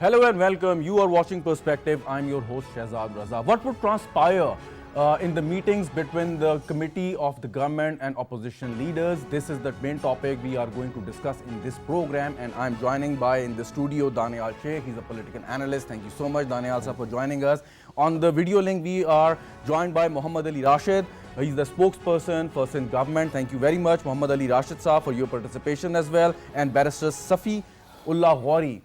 Hello and welcome. You are watching Perspective. I'm your host Shahzad Raza. What would transpire in the meetings between the committee of the government and opposition leaders? This is the main topic we are going to discuss in this program, and I'm joining by in the studio Daniyal Sheikh. He's a political analyst. Thank you so much, Daniyal sir, for joining us. On the video link, we are joined by Ali Rashid. He's the spokesperson for Sindh government. Thank you very much, Ali Rashid sir, for your participation as well, and Barrister Safi, Ullah, Ghauri.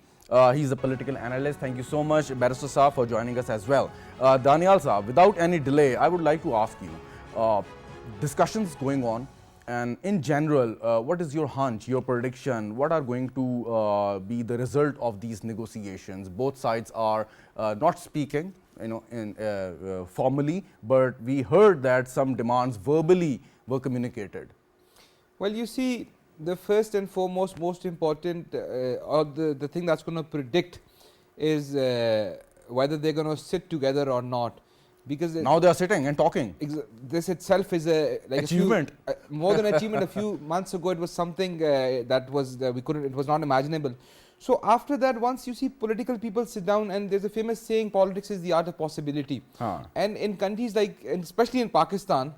He's a political analyst. Thank you so much, Barrister Safi, for joining us as well. Daniyal sir, without any delay, I would like to ask you, discussions going on, and in general, what is your hunch, your prediction? What are going to be the result of these negotiations? Both sides are not speaking, formally, but we heard that some demands verbally were communicated. Well, you see, the first and foremost, most important, or the thing that's going to predict is whether they're going to sit together or not. Because now they are sitting and talking. This itself is a achievement. More than achievement. A few months ago, it was something that was we couldn't. It was not imaginable. So after that, once you see political people sit down, and there's a famous saying, "Politics is the art of possibility." And in countries like, and especially in Pakistan,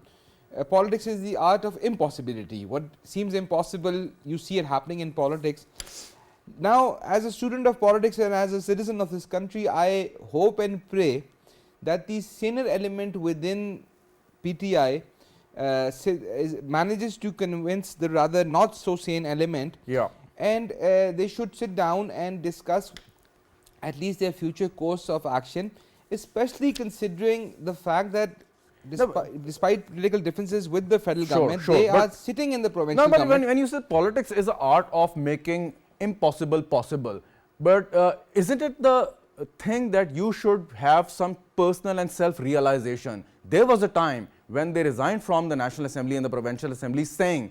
politics is the art of impossibility. What seems impossible, you see it happening in politics. Now, as a student of politics and as a citizen of this country, I hope and pray that the senior element within PTI manages to convince the rather not so sane element, and they should sit down and discuss at least their future course of action, especially considering the fact that despite political differences with the federal government, they are sitting in the provincial government. No, but when you say politics is the art of making impossible possible, but isn't it the thing that you should have some personal and self-realization? There was a time when they resigned from the National Assembly and the Provincial Assembly saying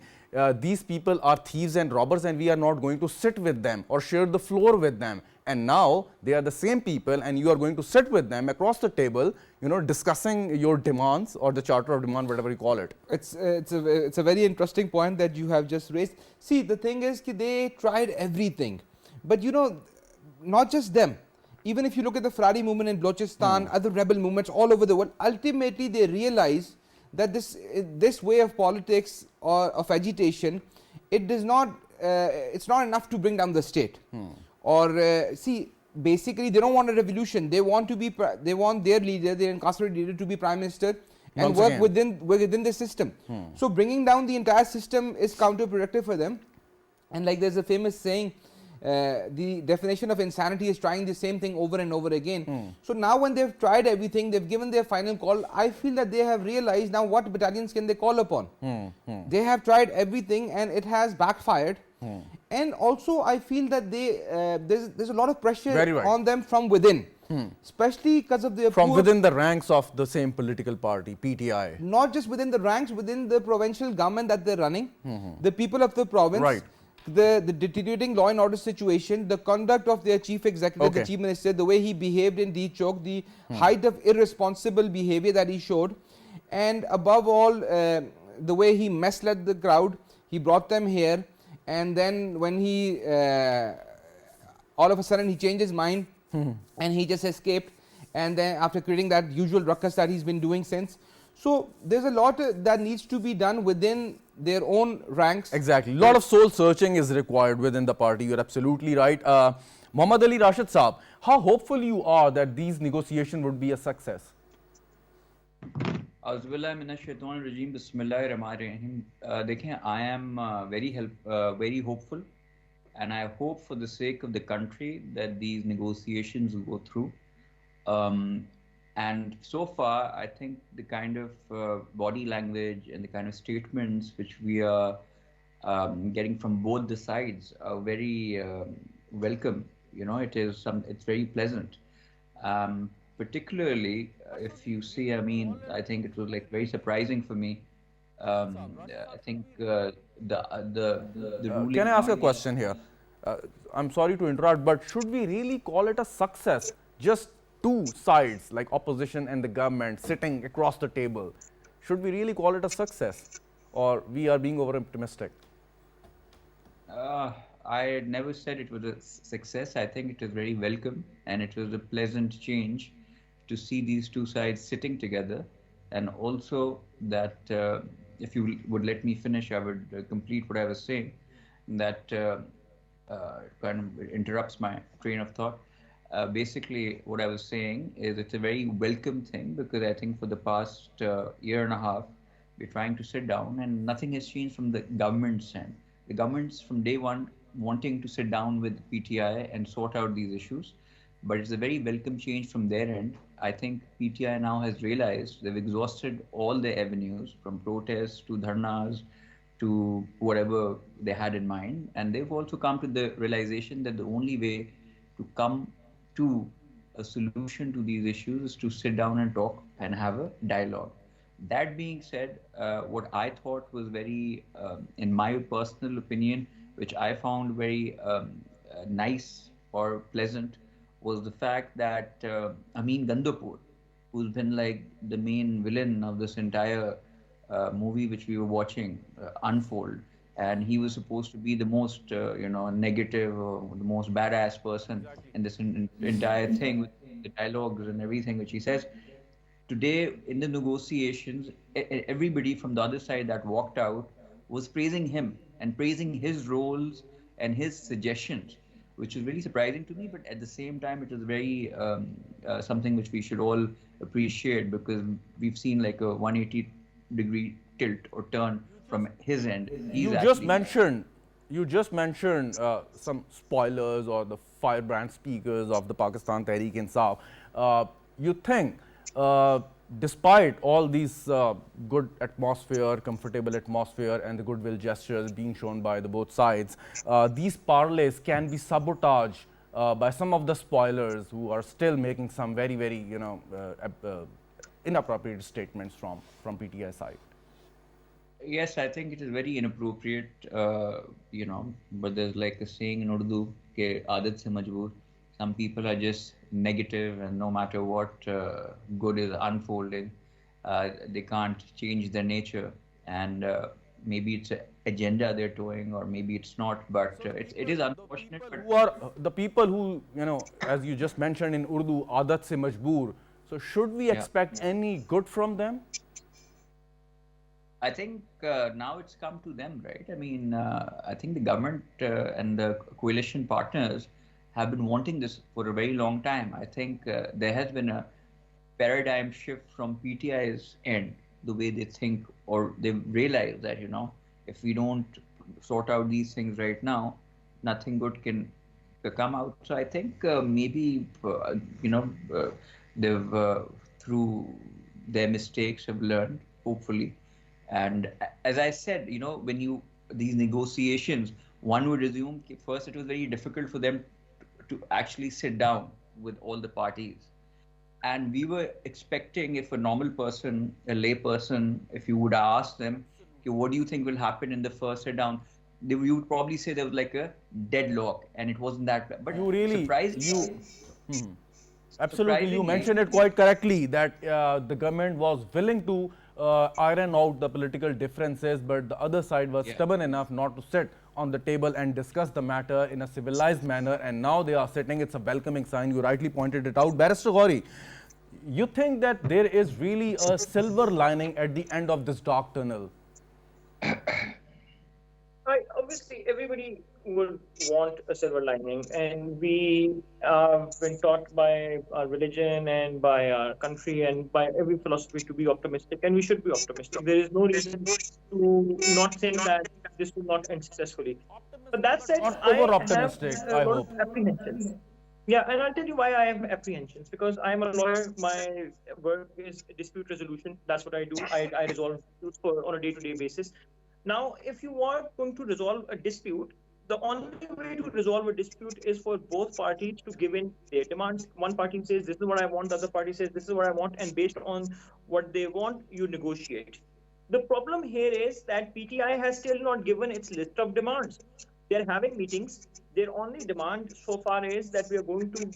these people are thieves and robbers and we are not going to sit with them or share the floor with them. And now they are the same people and you are going to sit with them across the table, discussing your demands or the charter of demand, whatever you call it. It's a very interesting point that you have just raised. See, the thing is that they tried everything, but not just them. Even if you look at the Fradi movement in Balochistan, other rebel movements all over the world, ultimately they realize that this way of politics or of agitation, it's not enough to bring down the state. Or see, basically they don't want a revolution. They want their leader, their incarcerated leader, to be prime minister and work within the system. So bringing down the entire system is counterproductive for them. And like there's a famous saying, the definition of insanity is trying the same thing over and over again. So now when they've tried everything, they've given their final call, I feel that they have realized now what battalions can they call upon. They have tried everything and it has backfired. And also I feel that there's a lot of pressure on them from within, especially because of their from within the ranks of the same political party, PTI. Not just within the ranks, within the provincial government that they're running, the people of the province, the deteriorating law and order situation, the conduct of their chief executive, the chief minister, the way he behaved in D Chowk, the height of irresponsible behavior that he showed, and above all the way he misled the crowd. He brought them here, and then when he all of a sudden he changed his mind and he just escaped, and then after creating that usual ruckus that he's been doing since. So there's a lot that needs to be done within their own ranks. Exactly. A lot of soul searching is required within the party. You're absolutely right. Ali Rashid Saab, how hopeful you are that these negotiations would be a success? Dekhen, I am very hopeful, and I hope for the sake of the country that these negotiations will go through. And so far, I think the kind of body language and the kind of statements which we are getting from both the sides are very welcome. It's very pleasant. Particularly if you see, I think it was like very surprising for me. I think the ruling. Can I ask a question here? I'm sorry to interrupt, but should we really call it a success? Just two sides like opposition and the government sitting across the table. Should we really call it a success, or we are being over optimistic? I never said it was a success. I think it was very welcome, and it was a pleasant change to see these two sides sitting together. And also that, if you would let me finish, I would complete what I was saying. That kind of interrupts my train of thought. Basically, what I was saying is it's a very welcome thing, because I think for the past year and a half, we're trying to sit down and nothing has changed from the government's end. The government's from day one wanting to sit down with PTI and sort out these issues, but it's a very welcome change from their end. I think PTI now has realized they've exhausted all their avenues, from protests to dharnas to whatever they had in mind. And they've also come to the realization that the only way to come to a solution to these issues is to sit down and talk and have a dialogue. That being said, what I thought was very, in my personal opinion, which I found very nice or pleasant, was the fact that Amin Gandapur, who's been like the main villain of this entire movie which we were watching unfold, and he was supposed to be the most, negative or the most badass person in this entire thing, with the dialogues and everything which he says. Today, in the negotiations, everybody from the other side that walked out was praising him and praising his roles and his suggestions, which was really surprising to me. But at the same time, it was very something which we should all appreciate, because we've seen like a 180-degree tilt or turn from his end. You just mentioned some spoilers or the firebrand speakers of the Pakistan Tehreek-e-Insaf. You think, despite all these good atmosphere, comfortable atmosphere, and the goodwill gestures being shown by the both sides, these parlays can be sabotaged by some of the spoilers who are still making some very, very, inappropriate statements from PTI side? Yes, I think it is very inappropriate, but there's like a saying in Urdu, ke aadat se majboor. Some people are just negative, and no matter what good is unfolding, they can't change their nature. And maybe it's an agenda they're towing, or maybe it's not, but it is unfortunate. The people who, as you just mentioned in Urdu, aadat se majboor. So should we expect any good from them? I think now it's come to them, right? I mean, I think the government and the coalition partners have been wanting this for a very long time. I think there has been a paradigm shift from PTI's end, the way they think, or they realize that, if we don't sort out these things right now, nothing good can come out. So I think maybe, they've, through their mistakes, have learned, hopefully. And as I said, when these negotiations, one would assume first it was very difficult for them to actually sit down with all the parties. And we were expecting, if a normal person, a lay person, if you would ask them, okay, what do you think will happen in the first sit down? You would probably say there was like a deadlock, and it wasn't that bad. But absolutely, you mentioned it quite correctly, that the government was willing to iron out the political differences, but the other side was stubborn enough not to sit on the table and discuss the matter in a civilized manner, and now they are sitting. It's a welcoming sign. You rightly pointed it out. Barrister Ghauri, you think that there is really a silver lining at the end of this dark tunnel? Obviously, everybody would want a silver lining, and we have been taught by our religion and by our country and by every philosophy to be optimistic, and we should be optimistic. There is no reason to not think that this will not end successfully. But that said, I have a lot of apprehensions. Yeah, and I'll tell you why I have apprehensions. Because I'm a lawyer, my work is dispute resolution. That's what I do. I resolve disputes on a day-to-day basis. Now, if you are going to resolve a dispute, the only way to resolve a dispute is for both parties to give in their demands. One party says, this is what I want. The other party says, this is what I want. And based on what they want, you negotiate. The problem here is that PTI has still not given its list of demands. They're having meetings. Their only demand so far is that we are going to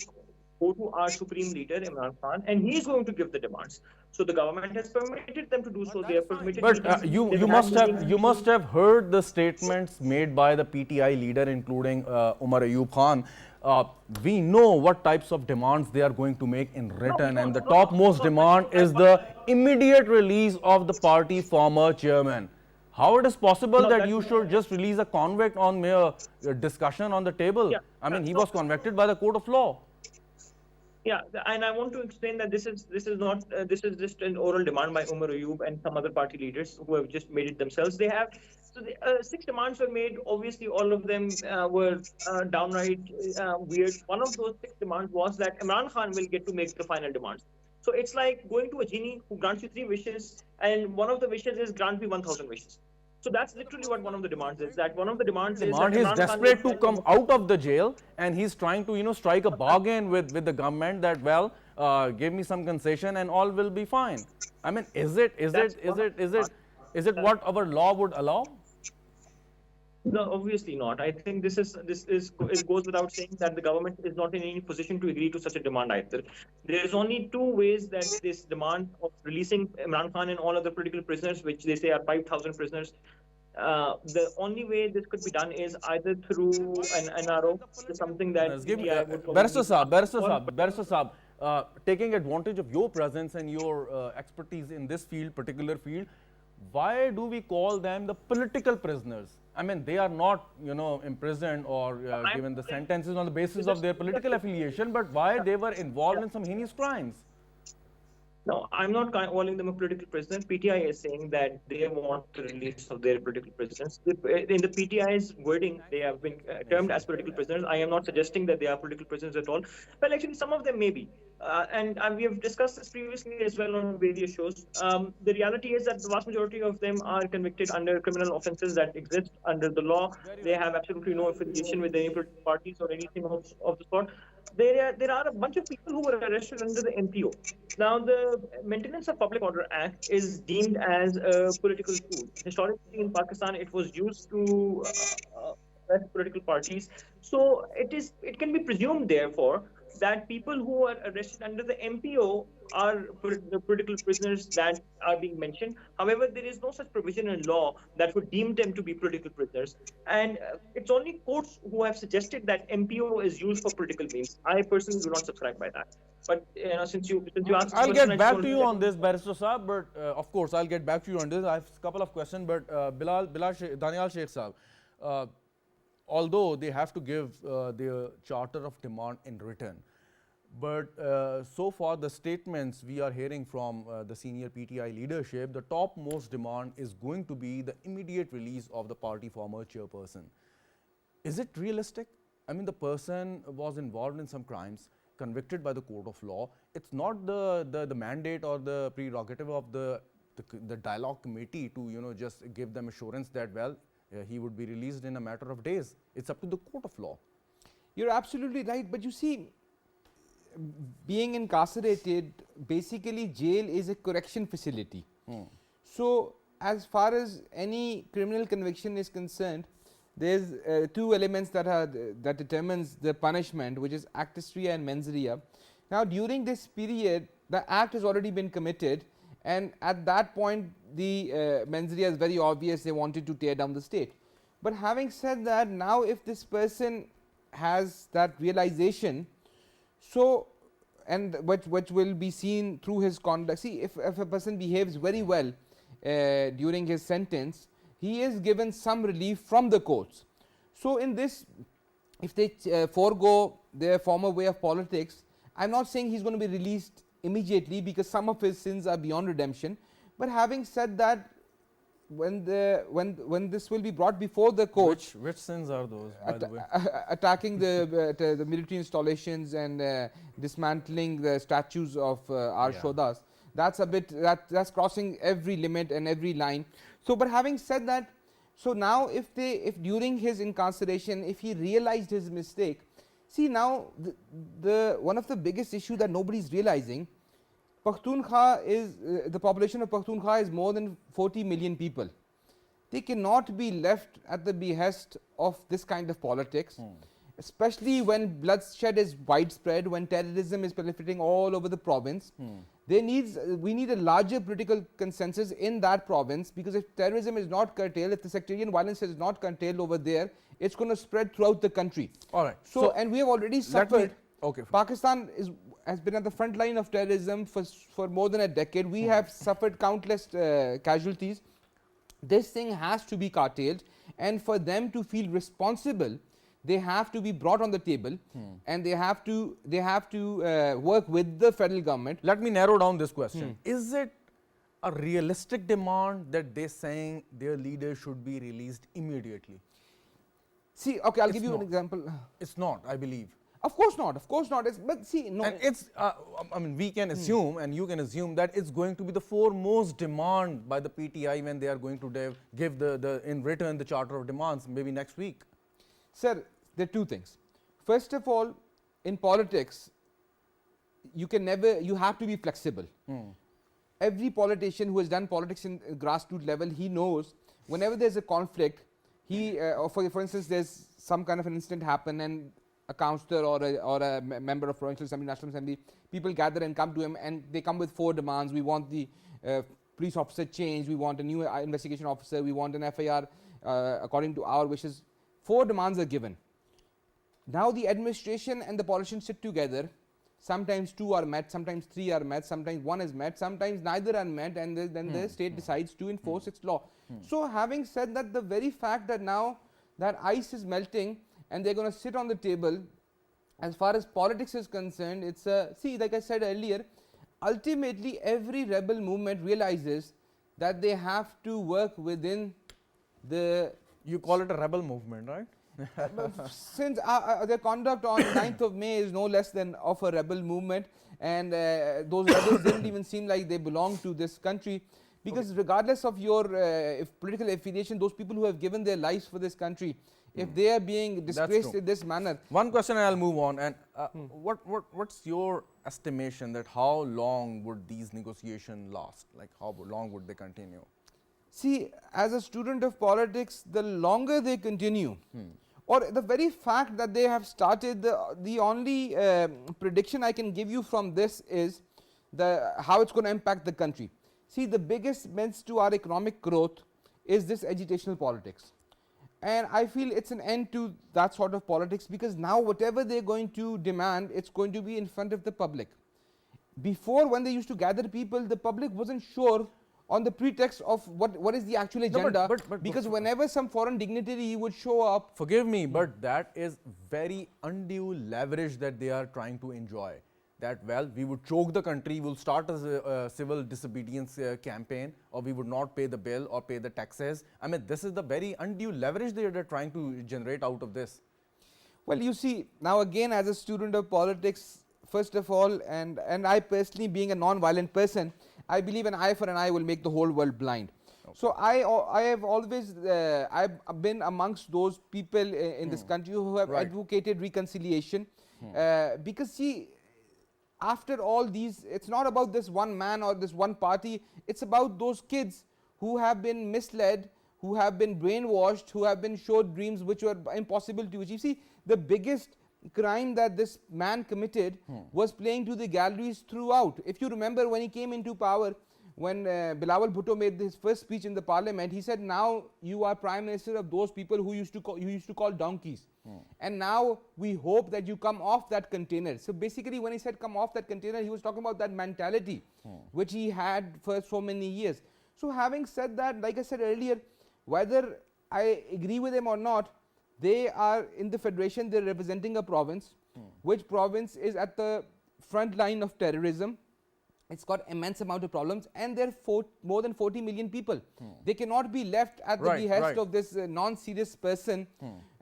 go to our supreme leader Imran Khan, and he is going to give the demands. So the government has permitted them to do so. They have permitted But meetings. you They've had you meetings. must have heard the statements made by the PTI leader, including Umar Ayub Khan. We know what types of demands they are going to make in written, and the topmost demand is the immediate release of the party former chairman. How it is possible No, that that's you should just release a convict on mere discussion on the table? yeah. I mean, he So was convicted by the court of law. yeah, and I want to explain that this is not this is just an oral demand by Umar Ayub and some other party leaders who have just made it themselves. They have so the, 6 demands were made. Obviously, all of them were downright weird. One of those 6 demands was that Imran Khan will get to make the final demands. So it's like going to a genie who grants you 3 wishes, and one of the wishes is grant me 1,000 wishes. So that's literally what one of the demands is. That one of the demands is that He's Imran Khan will desperate to come out of the jail, and he's trying to strike a bargain with the government that, well, give me some concession and all will be fine. I mean, is it what our law would allow? No, obviously not. I think it goes without saying that the government is not in any position to agree to such a demand either. There is only 2 ways that this demand of releasing Imran Khan and all other political prisoners, which they say are 5,000 prisoners, the only way this could be done is either through an NRO, which is something that PTI would probably Barrister Saab, taking advantage of your presence and your expertise in this field, particular field, why do we call them the political prisoners? I mean, they are not, imprisoned or given the sentences on the basis of their political affiliation, but why they were involved in some heinous crimes? No, I'm not calling them a political prisoner. PTI is saying that they want the release of their political prisoners. In the PTI's wording, they have been termed as political prisoners. I am not suggesting that they are political prisoners at all. Well, actually, some of them may be. And we have discussed this previously as well on various shows. The reality is that the vast majority of them are convicted under criminal offenses that exist under the law. They have absolutely no affiliation with any political parties or anything of the sort. There are a bunch of people who were arrested under the MPO. Now, the Maintenance of Public Order Act is deemed as a political tool. Historically, in Pakistan, it was used to arrest political parties. So it can be presumed, therefore, that people who are arrested under the MPO are the political prisoners that are being mentioned. However, there is no such provision in law that would deem them to be political prisoners. And it's only courts who have suggested that MPO is used for political means. I personally do not subscribe by that. But since you asked, I'll get back to you on this, Barrister Saab. But of course, I'll get back to you on this. I have a couple of questions. But Daniyal Sheikh Saab, although they have to give their charter of demand in written, but so far the statements we are hearing from the senior PTI leadership, the topmost demand is going to be the immediate release of the party former chairperson. Is it realistic? I mean, the person was involved in some crimes, convicted by the court of law. It's not the mandate or the prerogative of the dialogue committee to just give them assurance that, well, he would be released in a matter of days. It's up to the court of law. You're absolutely right, but you see, being incarcerated, basically jail is a correction facility. So as far as any criminal conviction is concerned, there's 2 elements that determines the punishment, which is actus rea and mens rea. Now, during this period, the act has already been committed, and at that point the mens rea is very obvious. They wanted to tear down the state. But having said that, now if this person has that realization, so, and which will be seen through his conduct. See, if a person behaves very well during his sentence, he is given some relief from the courts. So in this, if they forego their former way of politics, I'm not saying he's going to be released immediately, because some of his sins are beyond redemption. But having said that, when this will be brought before the court, which sins are those, by the way? Attacking the military installations and dismantling the statues of our Shodas, that's a bit that's crossing every limit and every line. So, but having said that, so now if during his incarceration, if he realized his mistake, see, now the one of the biggest issue that nobody is realizing, Pakhtunkhwa is the population of Pakhtunkhwa is more than 40 million people. They cannot be left at the behest of this kind of politics. especially when bloodshed is widespread, when terrorism is proliferating all over the province. We need a larger political consensus in that province, because if terrorism is not curtailed, if the sectarian violence is not curtailed over there, it's going to spread throughout the country. All right. So and we have already suffered. Pakistan has been at the front line of terrorism for more than a decade. We have suffered countless casualties. This thing has to be curtailed, and for them to feel responsible, they have to be brought on the table, and they have to work with the federal government. Let me narrow down this question. Is it a realistic demand that they're saying their leader should be released immediately? See, okay, I'll give you an example. It's not, I believe. Of course not. Of course not. But see, no. And it's, I mean, we can assume, and you can assume that it's going to be the foremost demand by the PTI when they are going to give the in return the charter of demands maybe next week. Sir, there are two things. First of all, in politics, you have to be flexible. Every politician who has done politics in grassroots level, he knows whenever there's a conflict, for instance, there's some kind of an incident happen, and a councillor or a member of Provincial Assembly, National Assembly, people gather and come to him, and they come with 4 demands. We want the police officer changed, we want a new investigation officer, we want an FIR according to our wishes. 4 demands are given. Now the administration and the politicians sit together. Sometimes 2 are met, sometimes 3 are met, sometimes 1 is met, sometimes neither are met, and then the state decides to enforce its law. So having said that, the very fact that now that ice is melting and they're going to sit on the table, as far as politics is concerned, it's see, like I said earlier, ultimately every rebel movement realizes that they have to work within the... You call it a rebel movement, right? Since their conduct on 9th of May is no less than of a rebel movement, and those rebels didn't even seem like they belong to this country, because regardless of your political affiliation, those people who have given their lives for this country, if they are being disgraced in this manner. One question and I'll move on. And what's your estimation that how long would these negotiations last? Like how long would they continue? See, as a student of politics, the longer they continue, or the very fact that they have started, the only prediction I can give you from this is how it's going to impact the country. See, the biggest menace to our economic growth is this agitational politics. And I feel it's an end to that sort of politics, because now whatever they're going to demand, it's going to be in front of the public. Before, when they used to gather people, the public wasn't sure on the pretext of what is the actual agenda, because whenever some foreign dignitary would show up... Forgive me, but that is very undue leverage that they are trying to enjoy. That, well, we would choke the country, we'll start a civil disobedience campaign, or we would not pay the bill or pay the taxes. I mean, this is the very undue leverage they are trying to generate out of this. Well, you see, now again, as a student of politics, first of all, and I personally being a non-violent person, I believe an eye for an eye will make the whole world blind. Okay. So I have always, I've been amongst those people in this country who have advocated reconciliation, because see, after all these, it's not about this one man or this one party, it's about those kids who have been misled, who have been brainwashed, who have been showed dreams which were impossible to achieve. See, the biggest crime that this man committed was playing to the galleries throughout. If you remember, when he came into power, when Bilawal Bhutto made his first speech in the parliament, he said, now you are prime minister of those people who you used to call donkeys. And now we hope that you come off that container. So basically, when he said come off that container, he was talking about that mentality which he had for so many years. So having said that, like I said earlier, whether I agree with him or not, they are in the federation, they're representing a province, which province is at the front line of terrorism. It's got immense amount of problems, and there are more than 40 million people. They cannot be left at the behest of this non-serious person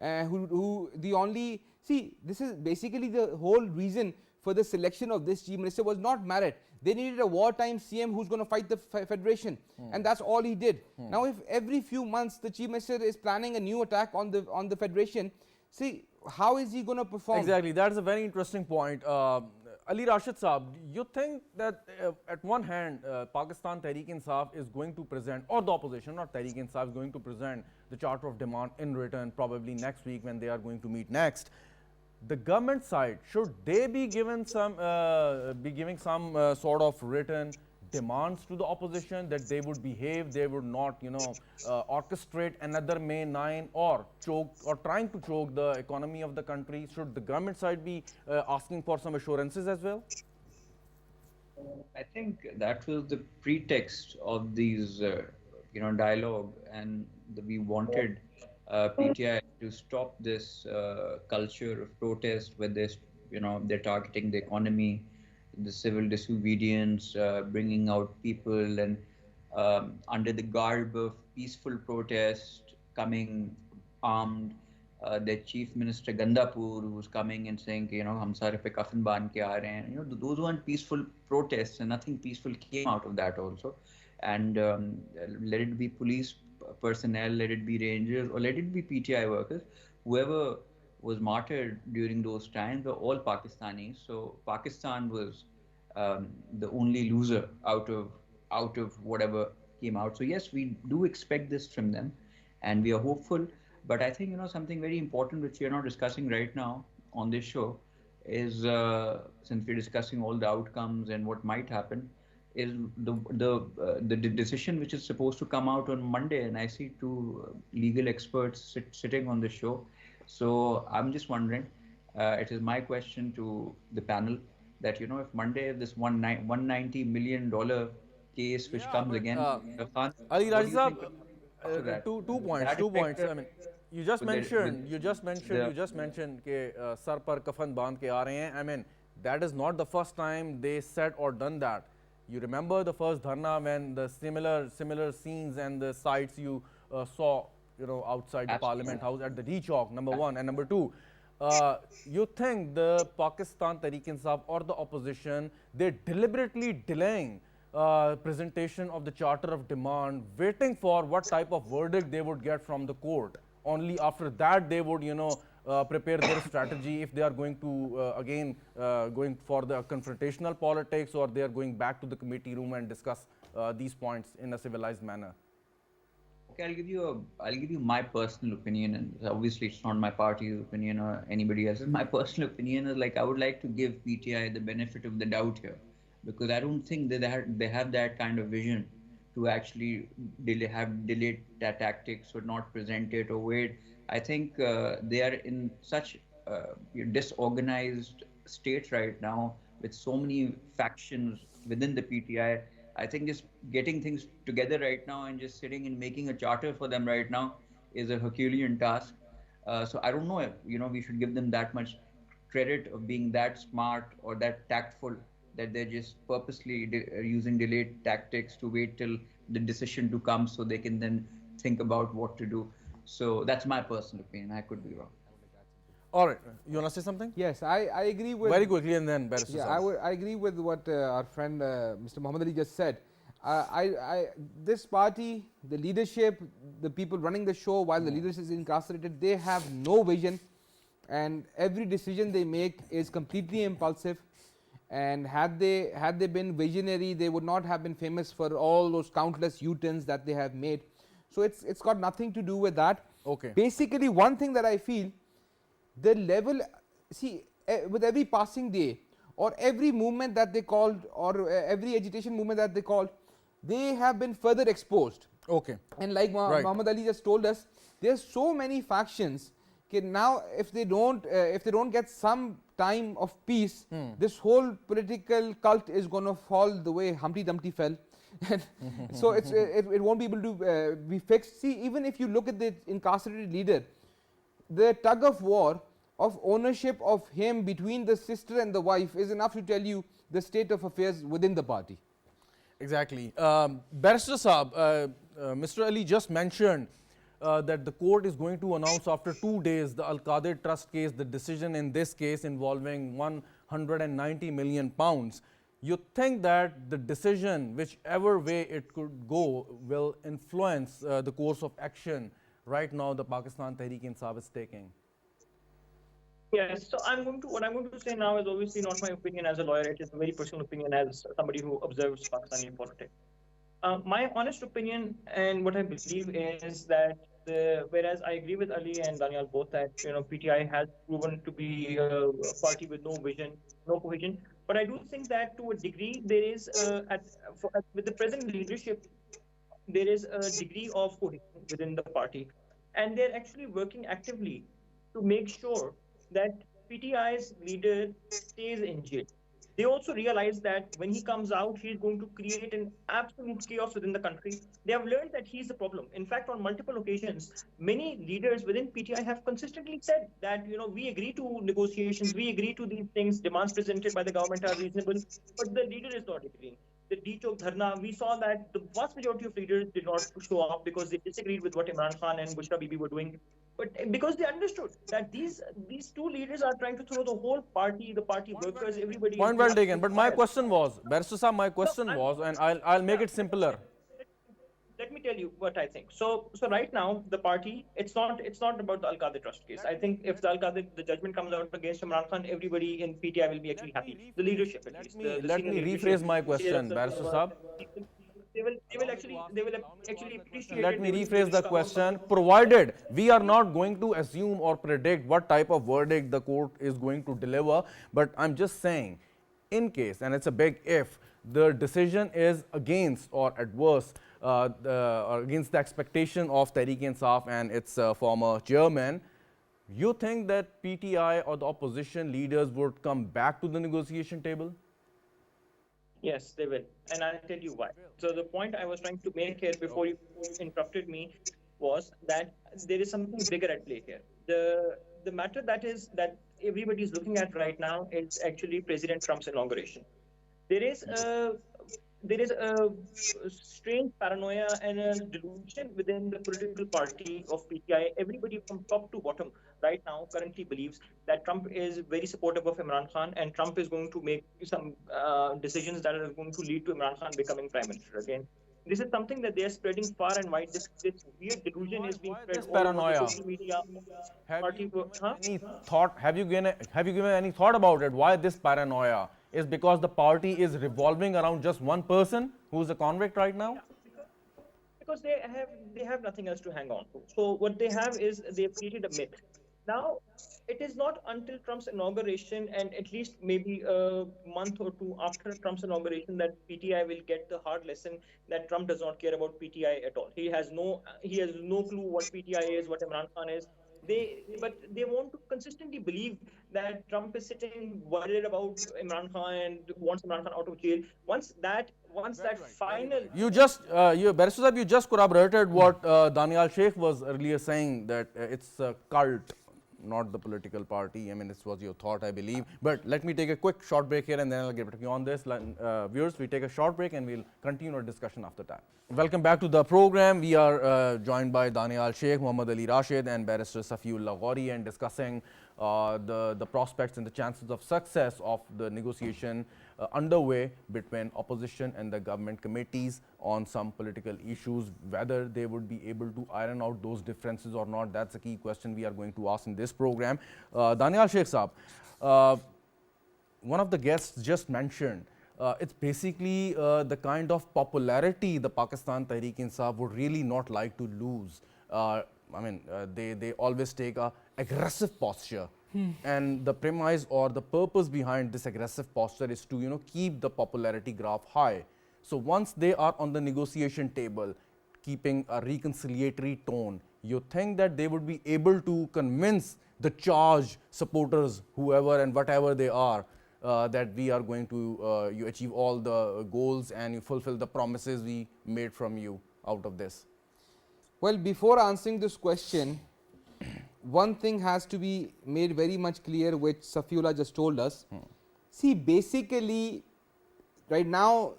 who the only... See, this is basically the whole reason for the selection of this chief minister was not merit. They needed a wartime CM who's going to fight the federation, and that's all he did. Now, if every few months the chief minister is planning a new attack on the federation, see, how is he going to perform? Exactly, that's a very interesting point. Ali Rashid Saab, you think that at one hand, Pakistan Tehreek-e-Insaf is going to present, or the opposition, not Tehreek-e-Insaf, is going to present the Charter of Demand in return probably next week when they are going to meet next. the government side, should they be given some, be giving some sort of written demands to the opposition that they would behave, they would not, orchestrate another May 9 or choke or trying to choke the economy of the country? Should the government side be asking for some assurances as well? I think that was the pretext of these, dialogue, and we wanted PTI to stop this culture of protest where they're targeting the economy, the civil disobedience, bringing out people, and under the garb of peaceful protest, coming armed. Their chief minister Gandapur, who's coming and saying, hum sare pe kafan baan ke aa rahe hain. Those weren't peaceful protests, and nothing peaceful came out of that also. And let it be police personnel, let it be rangers, or let it be PTI workers, whoever was martyred during those times were all Pakistanis. So Pakistan was the only loser out of whatever came out. So yes, we do expect this from them, and we are hopeful. But I think something very important which we are not discussing right now on this show is, since we're discussing all the outcomes and what might happen, is the decision which is supposed to come out on Monday. And I see two legal experts sitting on the show. So I'm just wondering, it is my question to the panel that, if Monday this $190 million case which comes again, Ali what do you Rashid, think after that? two points. I mean, you just mentioned कि sir पर कफन बांध के आ रहे हैं. I mean, that is not the first time they said or done that. You remember the first dharna when the similar scenes and the sights you saw, outside the Parliament House at the D Chowk, number one. And number two, you think the Pakistan Tehreek-e-Insaf or the opposition, they're deliberately delaying presentation of the Charter of Demand, waiting for what type of verdict they would get from the court? Only after that they would, prepare their strategy if they are going to again going for the confrontational politics, or they are going back to the committee room and discuss these points in a civilized manner. Okay, I'll give you my personal opinion, and obviously it's not my party's opinion or anybody else's. My personal opinion is, like, I would like to give PTI the benefit of the doubt here, because I don't think that they have that kind of vision to actually have delayed that tactics or not present it or wait. I think they are in such disorganized state right now with so many factions within the PTI. I think just getting things together right now and just sitting and making a charter for them right now is a Herculean task. So I don't know if we should give them that much credit of being that smart or that tactful, that they're just purposely using delayed tactics to wait till the decision to come so they can then think about what to do. So that's my personal opinion. I could be wrong. All right, you want to say something? Yes, I agree with... Very quickly, and then Barrister. Yeah, I agree with what our friend Mr. Muhammad Ali just said. This party, the leadership, the people running the show while the leadership is incarcerated, they have no vision, and every decision they make is completely impulsive. And had they been visionary, they would not have been famous for all those countless U-turns that they have made. So it's got nothing to do with that. Okay. Basically, one thing that I feel, the level, see, with every passing day or every movement that they called, or every agitation movement that they called, they have been further exposed. Okay. And like Muhammad Ali just told us, there's so many factions. Okay, now if they don't get some time of peace, this whole political cult is going to fall the way Humpty Dumpty fell. So it won't be able to be fixed. See, even if you look at the incarcerated leader, the tug of war of ownership of him between the sister and the wife is enough to tell you the state of affairs within the party. Exactly. Barrister Saab, Mr. Ali just mentioned that the court is going to announce after 2 days the Al-Qadir Trust case, the decision in this case involving £190 million. You think that the decision, whichever way it could go, will influence the course of action right now the Pakistan Tehreek-e-Insaf is taking? Yes, so what I'm going to say now is obviously not my opinion as a lawyer. It is a very personal opinion as somebody who observes Pakistani politics. My honest opinion and what I believe is that Whereas I agree with Ali and Daniyal both that PTI has proven to be a party with no vision, no cohesion. But I do think that to a degree there is with the present leadership there is a degree of cohesion within the party, and they're actually working actively to make sure that PTI's leader stays in jail. They also realize that when he comes out, he's going to create an absolute chaos within the country. They have learned that he's the problem. In fact, on multiple occasions, many leaders within PTI have consistently said that, we agree to negotiations, we agree to these things, demands presented by the government are reasonable, but the leader is not agreeing. The D-Chok Dharna, we saw that the vast majority of leaders did not show up because they disagreed with what Imran Khan and Bushra Bibi were doing. But because they understood that these two leaders are trying to throw the whole party, the party workers, everybody. Point well taken. But my question was, Barrister Saab, my question No, was, and I'll make it simpler. Let me tell you what I think. So right now the party, it's not about the Al Qadir trust case. I think if the Al Qadir the judgment comes out against Imran Khan, everybody in PTI will be actually happy. The leadership at least. Let me rephrase my question, Barrister Saab. They will actually appreciate. Let me rephrase the question. Provided we are not going to assume or predict what type of verdict the court is going to deliver, but I'm just saying, in case, and it's a big if, the decision is against or adverse or against the expectation of Tehreek-e-Insaf and its former chairman, you think that PTI or the opposition leaders would come back to the negotiation table? Yes, they will. And I'll tell you why. So the point I was trying to make here before you interrupted me was that there is something bigger at play here. The matter that everybody is looking at right now is actually President Trump's inauguration. There is a strange paranoia and a delusion within the political party of PTI. Everybody from top to bottom right now currently believes that Trump is very supportive of Imran Khan, and Trump is going to make some decisions that are going to lead to Imran Khan becoming prime minister again. This is something that they are spreading far and wide. This weird delusion is being spread all over social media. Have you given any thought about it? Why this paranoia? Is because the party is revolving around just one person who is a convict right now? Yeah, because they have nothing else to hang on to. So what they have is they've created a myth. Now, it is not until Trump's inauguration and at least maybe a month or two after Trump's inauguration that PTI will get the hard lesson that Trump does not care about PTI at all. He has no clue what PTI is, what Imran Khan is. But they want to consistently believe that Trump is sitting worried about Imran Khan and wants Imran Khan out of jail. Once that final. You Barrister Saab, you just corroborated what Daniyal Sheikh was earlier saying, that it's a cult, not the political party. I mean, this was your thought, I believe. But let me take a quick short break here and then I'll get back to you on this. Viewers, we take a short break and we'll continue our discussion after that. Welcome back to the program. We are joined by Daniyal Sheikh, Muhammad Ali Rashid and Barrister Safi Ghauri, and discussing the prospects and the chances of success of the negotiation underway between opposition and the government committees on some political issues. Whether they would be able to iron out those differences or not, that's a key question we are going to ask in this program. Daniyal Sheikh Saab, one of the guests just mentioned, it's basically the kind of popularity the Pakistan Tehreek-e-Insaf would really not like to lose. They always take a aggressive posture. And the premise or the purpose behind this aggressive posture is to keep the popularity graph high. So once they are on the negotiation table, keeping a reconciliatory tone, you think that they would be able to convince the charged supporters, whoever and whatever they are, that we are going to you achieve all the goals and you fulfill the promises we made from you out of this? Well, before answering this question, one thing has to be made very much clear, which Safiullah just told us. See, basically, right now,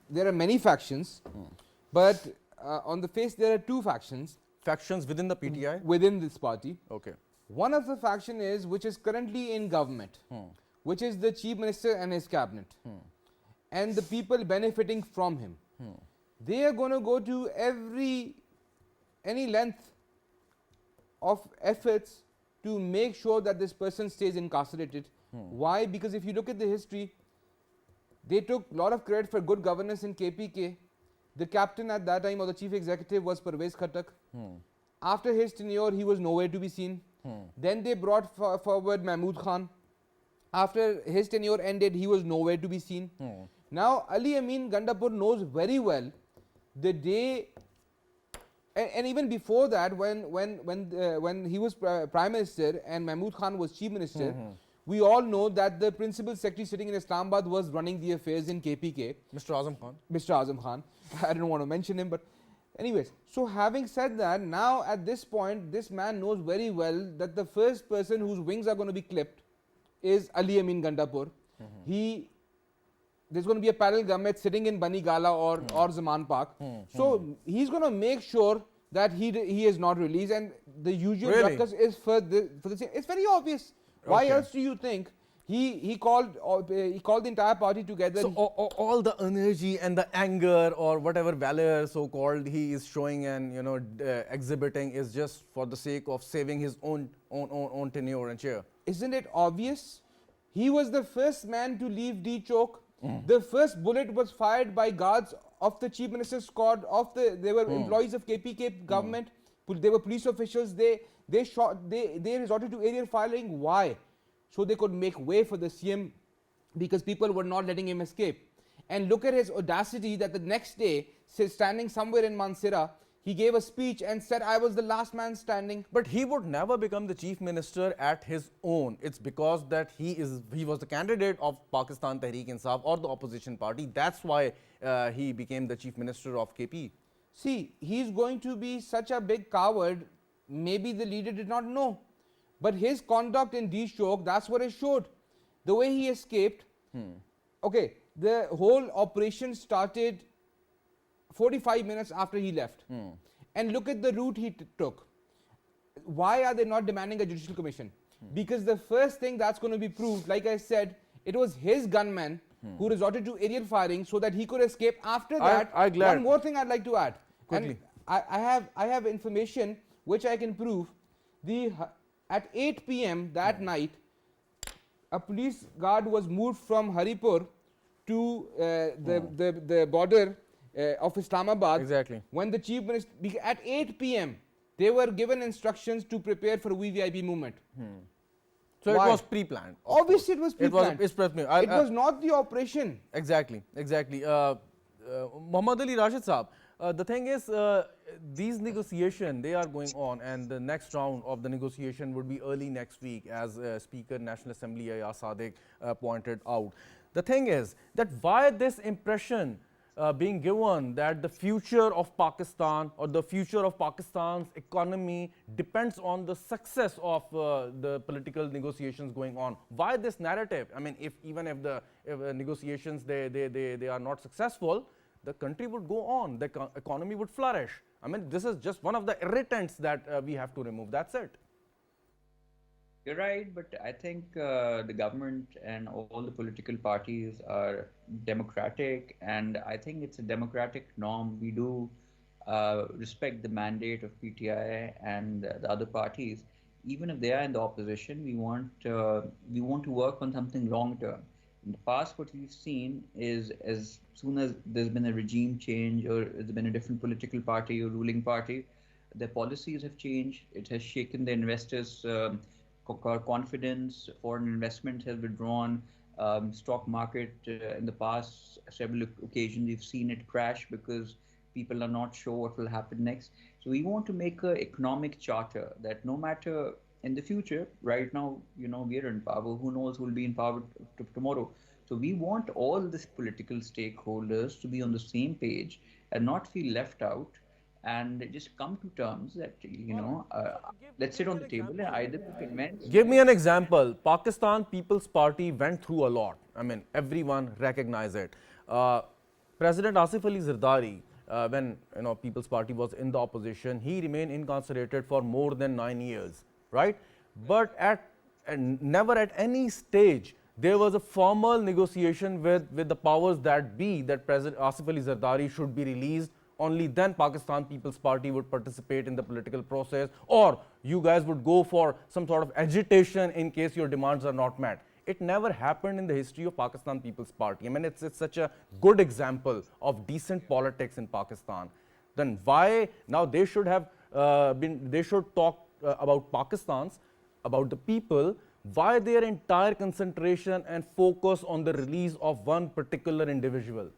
there are many factions, but on the face, there are two factions. Factions within the PTI? Within this party. Okay. One of the faction is, which is currently in government, which is the Chief Minister and his cabinet, and the people benefiting from him. They are going to go to any length of efforts to make sure that this person stays incarcerated. Why? Because if you look at the history, they took a lot of credit for good governance in KPK. The captain at that time, or the chief executive, was Parvez Khattak. After his tenure, he was nowhere to be seen. Then they brought forward Mahmood Khan. After his tenure ended, he was nowhere to be seen. Now, Ali Amin Gandapur knows very well the day, and even before that, when he was Prime Minister and Mahmood Khan was Chief Minister, we all know that the Principal Secretary sitting in Islamabad was running the affairs in KPK. Mr. Azam Khan. Mr. Azam Khan. I don't want to mention him, but anyways. So having said that, now at this point, this man knows very well that the first person whose wings are going to be clipped is Ali Amin Gandapur. There's going to be a parallel government sitting in Bani Gala or Zaman Park. So he's going to make sure that he is not released, and the usual ruckus is for the same. It's very obvious. Why else do you think he called the entire party together? So all the energy and the anger or whatever valor so-called he is showing and exhibiting is just for the sake of saving his own tenure and chair. Isn't it obvious? He was the first man to leave D Chowk. The first bullet was fired by guards of the Chief Minister's squad. They were employees of KPK government. They were police officials. They resorted to aerial firing. Why? So they could make way for the CM, because people were not letting him escape. And look at his audacity that the next day, standing somewhere in Mansehra, he gave a speech and said, I was the last man standing. But he would never become the chief minister at his own. It's because that he was the candidate of Pakistan Tehreek-e-Insaf or the opposition party. That's why he became the chief minister of KP. See, he's going to be such a big coward. Maybe the leader did not know. But his conduct in D Chowk, that's what it showed. The way he escaped. Okay, the whole operation started 45 minutes after he left. And look at the route he took. Why are they not demanding a judicial commission? Because the first thing that's going to be proved, like I said, it was his gunmen who resorted to aerial firing so that he could escape. After that, one more thing I'd like to add. Quickly. And I have information which I can prove. At 8 p.m. that night, a police guard was moved from Haripur to the border of Islamabad. Exactly. When the chief minister, at 8 p.m. they were given instructions to prepare for VVIP movement. So Why? it was pre-planned. Obviously it was pre-planned. It was not the operation. Exactly. Muhammad Ali Rashid Saab, the thing is, these negotiations, they are going on, and the next round of the negotiation would be early next week, as Speaker National Assembly Ayaz Sadiq pointed out. The thing is that why this impression being given that the future of Pakistan or the future of Pakistan's economy depends on the success of the political negotiations going on. Why this narrative? I mean, even if the negotiations they are not successful, the country would go on, the economy would flourish. I mean, this is just one of the irritants that we have to remove. That's it. You're right, but I think the government and all the political parties are democratic, and I think it's a democratic norm. We do respect the mandate of PTI and the other parties. Even if they are in the opposition, we want to work on something long term. In the past, what we've seen is as soon as there's been a regime change or there's been a different political party or ruling party, their policies have changed. It has shaken the investors' confidence. Foreign investment has withdrawn. Stock market in the past several occasions we've seen it crash because people are not sure what will happen next. So we want to make an economic charter that no matter in the future, right now, we're in power. Who knows who will be in power tomorrow? So we want all these political stakeholders to be on the same page and not feel left out, and just come to terms that, let's sit on the table and either convince. Give me an example. Pakistan People's Party went through a lot. I mean, everyone recognizes it. President Asif Ali Zardari, when People's Party was in the opposition, he remained incarcerated for more than 9 years, right? But never at any stage there was a formal negotiation with the powers that be that President Asif Ali Zardari should be released. Only then Pakistan People's Party would participate in the political process, or you guys would go for some sort of agitation in case your demands are not met. It never happened in the history of Pakistan People's Party. I mean, it's such a good example of decent politics in Pakistan. Then why now they should have they should talk about Pakistan's, about the people, why their entire concentration and focus on the release of one particular individual?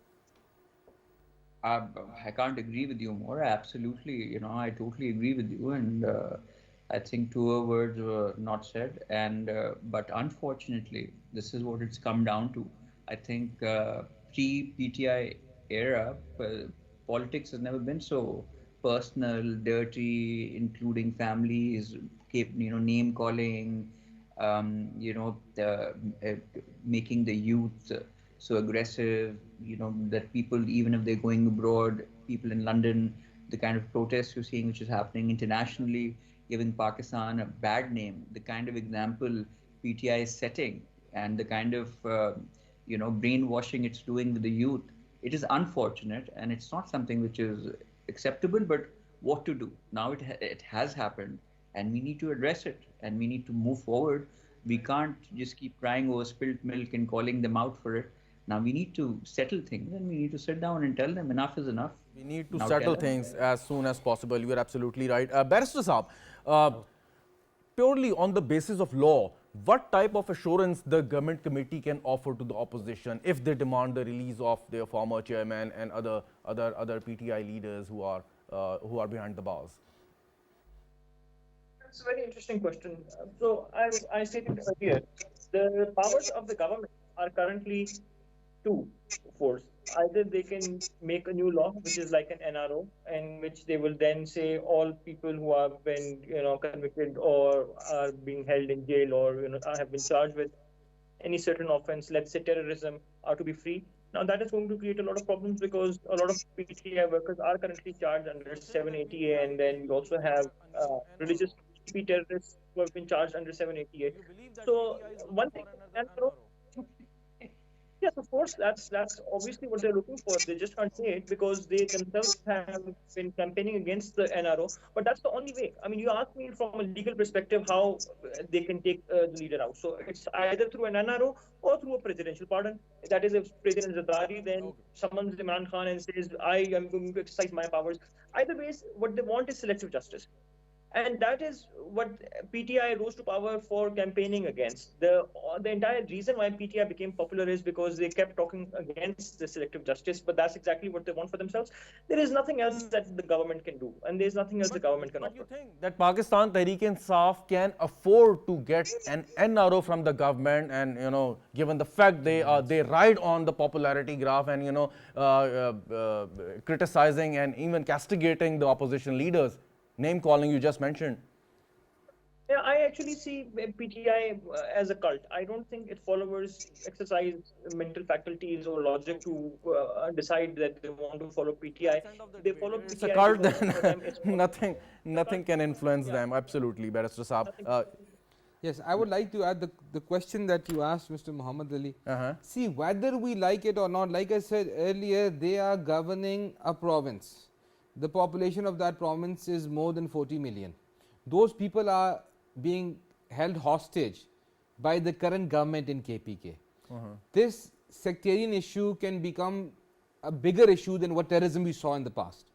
I can't agree with you more. Absolutely, I totally agree with you, and I think truer words were not said. And but unfortunately, this is what it's come down to. I think pre-PTI era, politics has never been so personal, dirty, including families, name calling, making the youth so aggressive, that people, even if they're going abroad, people in London, the kind of protests you're seeing which is happening internationally, giving Pakistan a bad name, the kind of example PTI is setting, and the kind of, brainwashing it's doing with the youth. It is unfortunate, and it's not something which is acceptable, but what to do? Now it has happened, and we need to address it, and we need to move forward. We can't just keep crying over spilt milk and calling them out for it. Now we need to settle things, and we need to sit down and tell them enough is enough. We need to Now settle tell them. things as soon as possible. You are absolutely right. Barrister Saab, purely on the basis of law, what type of assurance the government committee can offer to the opposition if they demand the release of their former chairman and other PTI leaders who are behind the bars? That's a very interesting question. So, as I stated earlier, the powers of the government are currently two-fold. Either they can make a new law, which is like an NRO, in which they will then say all people who have been, convicted or are being held in jail or, have been charged with any certain offense, let's say terrorism, are to be free. Now that is going to create a lot of problems because a lot of PTI workers are currently charged under 780A, and then we also have religious terrorists who have been charged under 780A. So one thing, yes, of course, that's obviously what they're looking for. They just can't say it because they themselves have been campaigning against the NRO. But that's the only way. I mean, you asked me from a legal perspective how they can take the leader out. So it's either through an NRO or through a presidential pardon. That is, if President Zardari then summons Imran Khan and says, I am going to exercise my powers. Either ways, what they want is selective justice. And that is what PTI rose to power for campaigning against. The entire reason why PTI became popular is because they kept talking against the selective justice, but that's exactly what they want for themselves. There is nothing else that the government can do, and there's nothing else the government can offer. But you think that Pakistan Tehreek-e-Insaf can afford to get an NRO from the government, and given the fact they ride on the popularity graph and criticizing and even castigating the opposition leaders? Name calling you just mentioned. Yeah, I actually see PTI as a cult. I don't think its followers exercise mental faculties or logic to decide that they want to follow PTI. They follow PTI. It's a cult, then nothing can influence them. Absolutely, Barrister Saab. Yes, I would like to add the question that you asked, Mr. Muhammad Ali. See, whether we like it or not, like I said earlier, they are governing a province. The population of that province is more than 40 million. Those people are being held hostage by the current government in KPK. This sectarian issue can become a bigger issue than what terrorism we saw in the past.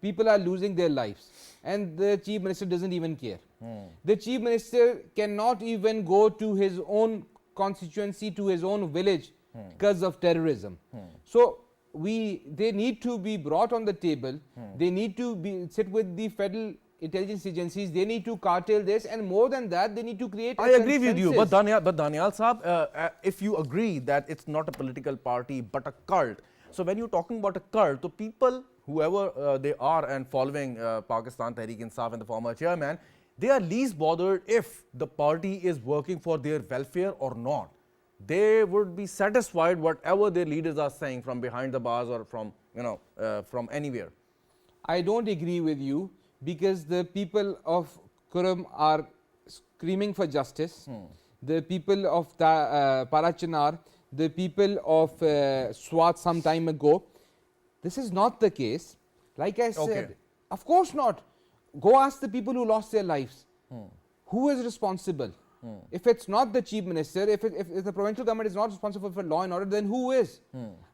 People are losing their lives, and the Chief Minister doesn't even care. The Chief Minister cannot even go to his own constituency, to his own village because of terrorism. So they need to be brought on the table. They need to sit with the federal intelligence agencies. They need to cartel this, and more than that, they need to create a I agree with you, but consensus. Daniyal Saab, if you agree that it's not a political party but a cult, so when you're talking about a cult, the people, whoever they are and following Pakistan Tehreek-e-Insaf and the former chairman, they are least bothered if the party is working for their welfare or not. They would be satisfied whatever their leaders are saying from behind the bars or from anywhere. I don't agree with you, because the people of Kurum are screaming for justice. The people of Parachinar, the people of Swat some time ago. This is not the case. Like I said, of course not. Go ask the people who lost their lives. Who is responsible? If it's not the Chief Minister, if the provincial government is not responsible for law and order, then who is?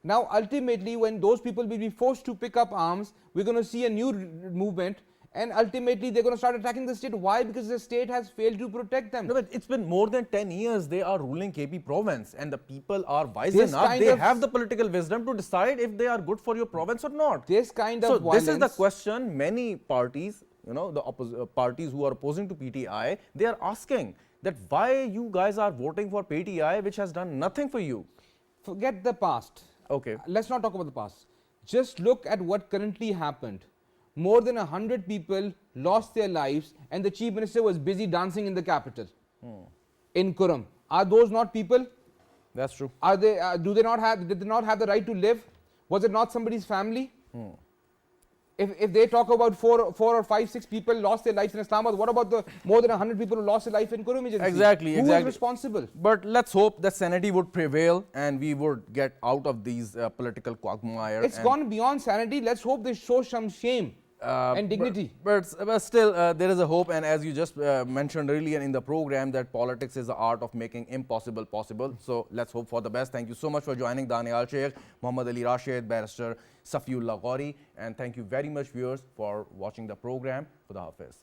Now, ultimately, when those people will be forced to pick up arms, we're going to see a new movement, and ultimately they're going to start attacking the state. Why? Because the state has failed to protect them. No, but it's been more than 10 years they are ruling KP province, and the people are wise This enough. kind They of- have the political wisdom to decide if they are good for your province or not. This kind of So violence, this is the question many parties, you know, the parties who are opposing to PTI, they are asking that why you guys are voting for PTI, which has done nothing for you. forget the past. Okay. Let's not talk about the past. Just look at what currently happened. More than 100 people lost their lives, and the chief minister was busy dancing in the capital, in Kurum. Are those not people? That's true. Are they? Do they not have? Did they not have the right to live? Was it not somebody's family? If they talk about four or five, 6 people lost their lives in Islamabad, what about the more than 100 people who lost their life in Kurum agency? Exactly, Who exactly. is responsible? But let's hope that sanity would prevail and we would get out of these political quagmire. It's and gone beyond sanity. Let's hope they show some shame and dignity. But still, there is a hope, and as you just mentioned earlier in the program, that politics is the art of making impossible possible. So let's hope for the best. Thank you so much for joining Daniyal Sheikh, Ali Rashid, Barrister, Safi, Ullah, Ghauri, and thank you very much, viewers, for watching the program. Khuda Hafiz.